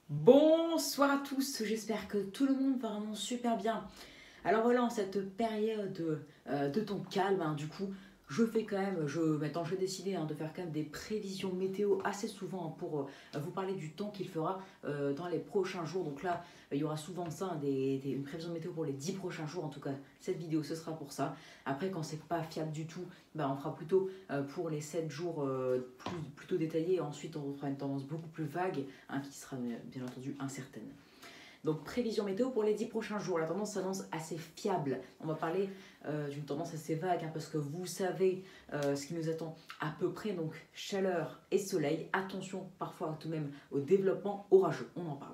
Bonsoir à tous, j'espère que tout le monde va vraiment super bien. Alors voilà, en cette période de temps calme, du coup, je fais quand même, maintenant j'ai décidé de faire quand même des prévisions météo assez souvent pour vous parler du temps qu'il fera dans les prochains jours. Donc là, il y aura souvent ça, une prévision météo pour les 10 prochains jours. En tout cas, cette vidéo, ce sera pour ça. Après, quand c'est pas fiable du tout, on fera plutôt pour les 7 jours plutôt détaillés. Ensuite, on fera une tendance beaucoup plus vague, qui sera bien entendu incertaine. Donc prévision météo pour les 10 prochains jours. La tendance s'annonce assez fiable. On va parler d'une tendance assez vague parce que vous savez ce qui nous attend à peu près. Donc chaleur et soleil. Attention parfois tout de même au développement orageux. On en parle.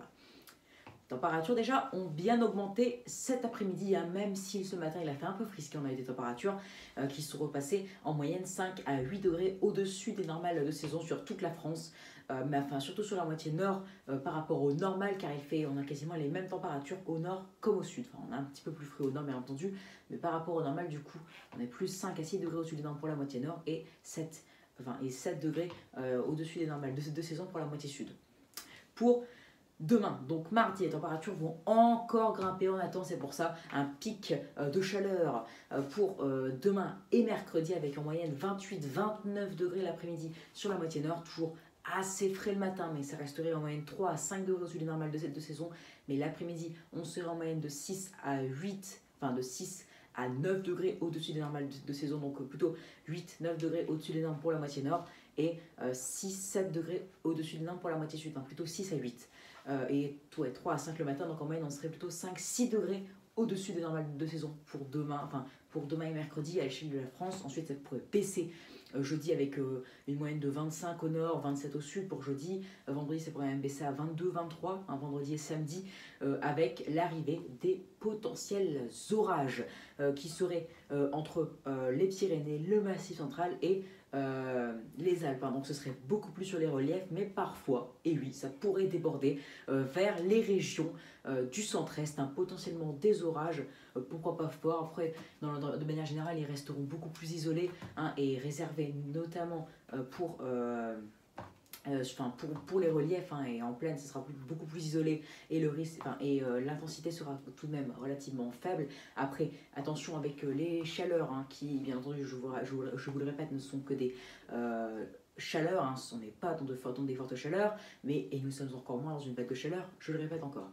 Les températures déjà ont bien augmenté cet après-midi, même si ce matin il a fait un peu frisqué. On a eu des températures qui sont repassées en moyenne 5 à 8 degrés au-dessus des normales de saison sur toute la France. Mais enfin, surtout sur la moitié nord par rapport au normal, car on a quasiment les mêmes températures au nord comme au sud. Enfin, on a un petit peu plus frais au nord bien entendu, mais par rapport au normal du coup on est plus 5 à 6 degrés au-dessus des normes pour la moitié nord et 7 degrés au-dessus des normales de saison pour la moitié sud. Pour demain, donc mardi, les températures vont encore grimper. On attend, c'est pour ça, un pic de chaleur pour demain et mercredi avec en moyenne 28-29 degrés l'après-midi sur la moitié nord. Toujours assez frais le matin, mais ça resterait en moyenne 3 à 5 degrés au-dessus des normales de saison. Mais l'après-midi, on serait en moyenne de 6 à 8, enfin de 6 à 9 degrés au-dessus des normales de saison, donc plutôt 8-9 degrés au-dessus des normes pour la moitié nord et 6-7 degrés au-dessus des normes pour la moitié sud, plutôt 6 à 8 et 3 à 5 le matin, donc en moyenne on serait plutôt 5-6 degrés au-dessus des normales de saison pour demain et mercredi à l'échelle de la France. Ensuite ça pourrait baisser jeudi avec une moyenne de 25 au nord, 27 au sud pour jeudi. Vendredi ça pourrait même baisser à 22-23, vendredi et samedi, avec l'arrivée des potentiels orages qui seraient entre les Pyrénées, le Massif central et les Alpes. Donc ce serait beaucoup plus sur les reliefs, mais parfois, et oui, ça pourrait déborder vers les régions du centre-est, potentiellement des orages, pourquoi pas fort. Après, de manière générale, ils resteront beaucoup plus isolés et réservés notamment pour les reliefs, et en plaine, ce sera beaucoup plus isolé et le risque, l'intensité sera tout de même relativement faible. Après, attention avec les chaleurs, qui, bien entendu, je vous le répète, ne sont que des chaleurs, on n'est pas dans des fortes chaleurs, et nous sommes encore moins dans une vague de chaleur, je le répète encore.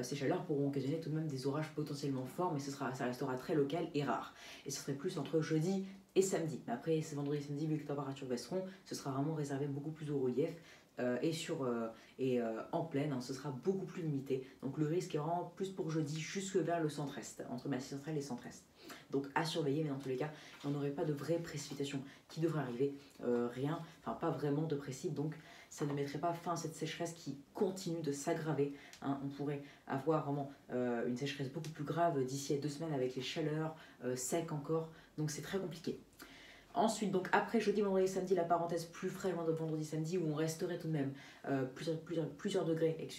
Ces chaleurs pourront occasionner tout de même des orages potentiellement forts, mais ça restera très local et rare. Et ce serait plus entre jeudi et samedi. Mais après, c'est vendredi et samedi, vu que les températures baisseront, ce sera vraiment réservé beaucoup plus au relief en plaine, ce sera beaucoup plus limité. Donc le risque est vraiment plus pour jeudi jusque vers le centre-est, entre Massif central et centre-est. Donc à surveiller, mais dans tous les cas, on n'aurait pas de vraies précipitations qui devraient arriver. Rien, pas vraiment de précipes, donc ça ne mettrait pas fin à cette sécheresse qui continue de s'aggraver. On pourrait avoir vraiment une sécheresse beaucoup plus grave d'ici à 2 semaines avec les chaleurs secs encore, donc c'est très compliqué. Ensuite, donc après jeudi, vendredi, samedi, la parenthèse plus fraîche vendredi, samedi, où on resterait tout de même plusieurs degrés,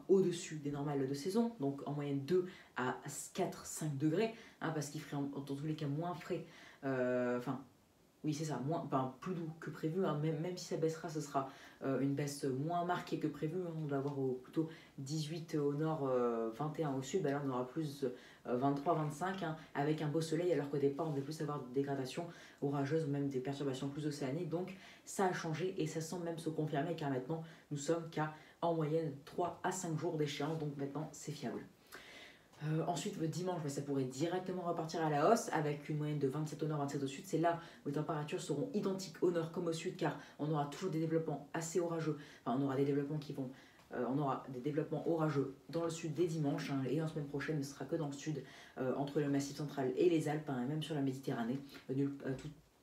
au-dessus des normales de saison, donc en moyenne 2 à 4-5 degrés, parce qu'il ferait dans tous les cas moins frais, oui, c'est ça, plus doux que prévu, même si ça baissera, ce sera une baisse moins marquée que prévu. On va avoir plutôt 18 au nord, 21 au sud. Là, on aura plus 23-25 avec un beau soleil, alors qu'au départ, on devait plus avoir des dégradations orageuses ou même des perturbations plus océaniques. Donc, ça a changé et ça semble même se confirmer, car maintenant, nous sommes qu'à en moyenne 3 à 5 jours d'échéance. Donc, maintenant, c'est fiable. Ensuite, le dimanche, ça pourrait directement repartir à la hausse avec une moyenne de 27 au nord, 27 au sud. C'est là où les températures seront identiques au nord comme au sud, car on aura toujours des développements assez orageux. On aura des développements orageux dans le sud dès dimanche, et en semaine prochaine, ne sera que dans le sud, entre le Massif central et les Alpes, et même sur la Méditerranée.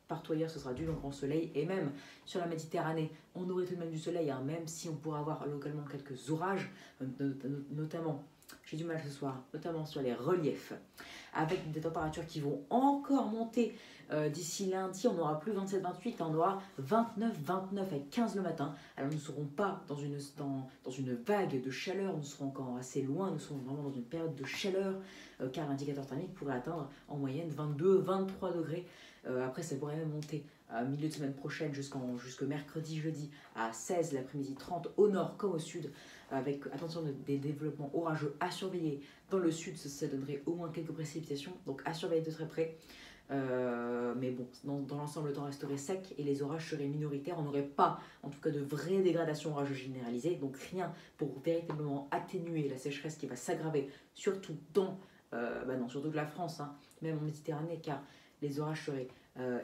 Partout ailleurs, ce sera du grand soleil, et même sur la Méditerranée, on aurait tout de même du soleil, même si on pourra avoir localement quelques orages, notamment. J'ai du mal ce soir, notamment sur les reliefs, avec des températures qui vont encore monter d'ici lundi. On n'aura plus 27-28, on aura 29-29 avec 15 le matin. Alors nous ne serons pas dans une vague de chaleur, nous serons encore assez loin, nous serons vraiment dans une période de chaleur, car l'indicateur thermique pourrait atteindre en moyenne 22-23 degrés Après, ça pourrait même monter milieu de semaine prochaine jusqu'au mercredi, jeudi à 16 l'après-midi, 30 au nord comme au sud, avec attention des développements orageux à surveiller. Dans le sud, ça donnerait au moins quelques précipitations, donc à surveiller de très près. Mais bon, dans l'ensemble, le temps resterait sec et les orages seraient minoritaires. On n'aurait pas, en tout cas, de vraies dégradations orageuses généralisées. Donc rien pour véritablement atténuer la sécheresse qui va s'aggraver, surtout dans surtout de la France, hein, même en Méditerranée, car les orages seraient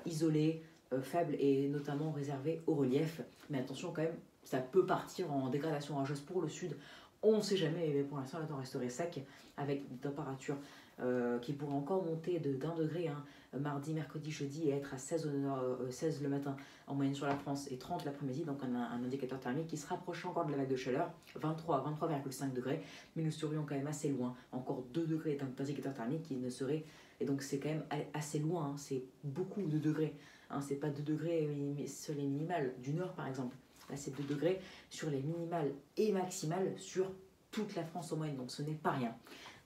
isolés, faibles et notamment réservés au relief. Mais attention quand même, ça peut partir en dégradation orageuse pour le sud. On ne sait jamais, mais pour l'instant, le temps resterait sec avec des températures qui pourraient encore monter d'1 degré. Hein, mardi, mercredi, jeudi et être à 16 le matin en moyenne sur la France et 30 l'après-midi, donc un indicateur thermique qui se rapproche encore de la vague de chaleur, 23,5 degrés, mais nous serions quand même assez loin, encore 2 degrés d'indicateur thermique qui ne serait, et donc c'est quand même assez loin, hein, c'est beaucoup de degrés, hein, c'est pas 2 degrés sur les minimales du nord par exemple, là c'est 2 degrés sur les minimales et maximales sur toute la France en moyenne, donc ce n'est pas rien.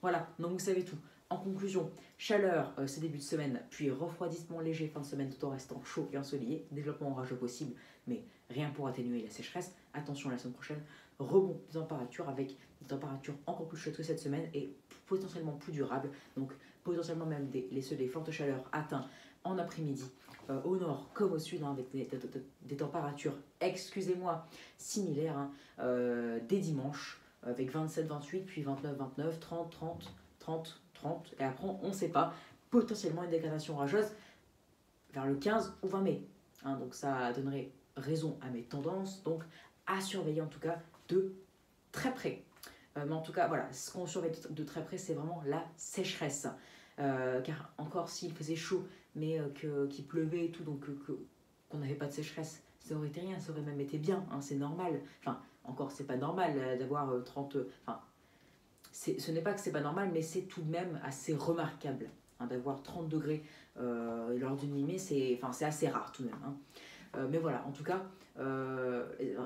Voilà, donc vous savez tout. En conclusion, chaleur ce début de semaine, puis refroidissement léger fin de semaine tout en restant chaud et ensoleillé, développement orageux possible, mais rien pour atténuer la sécheresse. Attention la semaine prochaine, rebond des températures avec des températures encore plus chaudes que cette semaine et potentiellement plus durables, donc potentiellement même des fortes chaleurs atteintes en après-midi, au nord comme au sud, hein, avec des températures, excusez-moi, similaires, hein, dès dimanche, avec 27, 28, puis 29, 29, 30, 30, 30, 30, et après on ne sait pas, potentiellement une dégradation orageuse vers le 15 ou 20 mai. Hein, donc ça donnerait raison à mes tendances, donc à surveiller en tout cas de très près. Mais en tout cas, voilà, ce qu'on surveille de très près, c'est vraiment la sécheresse. Car encore s'il faisait chaud, mais qu'il pleuvait et tout, donc qu'on n'avait pas de sécheresse, ça aurait été rien, ça aurait même été bien, hein, c'est normal. Enfin, encore, c'est pas normal d'avoir 30... Enfin, ce n'est pas que c'est pas normal, mais c'est tout de même assez remarquable, hein, d'avoir 30 degrés lors d'une nuit, c'est assez rare tout de même. Hein. Mais voilà, en tout cas,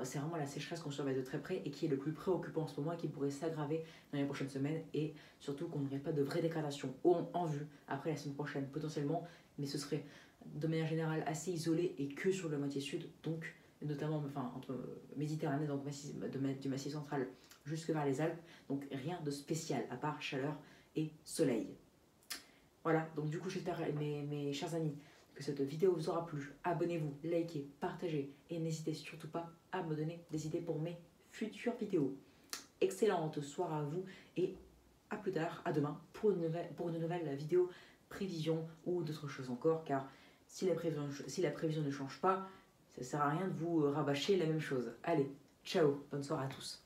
c'est vraiment la sécheresse qu'on surveille de très près et qui est le plus préoccupant en ce moment et qui pourrait s'aggraver dans les prochaines semaines et surtout qu'on n'aurait pas de vraie dégradation en vue après la semaine prochaine potentiellement, mais ce serait de manière générale assez isolé et que sur la moitié sud, donc notamment entre Méditerranée, donc du Massif central jusque vers les Alpes, donc rien de spécial à part chaleur et soleil. Voilà, donc du coup j'espère mes chers amis que cette vidéo vous aura plu. Abonnez-vous, likez, partagez et n'hésitez surtout pas à me donner des idées pour mes futures vidéos. Excellente soirée à vous et à plus tard, à demain pour une nouvelle vidéo prévision ou d'autres choses encore, car si la prévision ne change pas, ça ne sert à rien de vous rabâcher la même chose. Allez, ciao, bonne soirée à tous.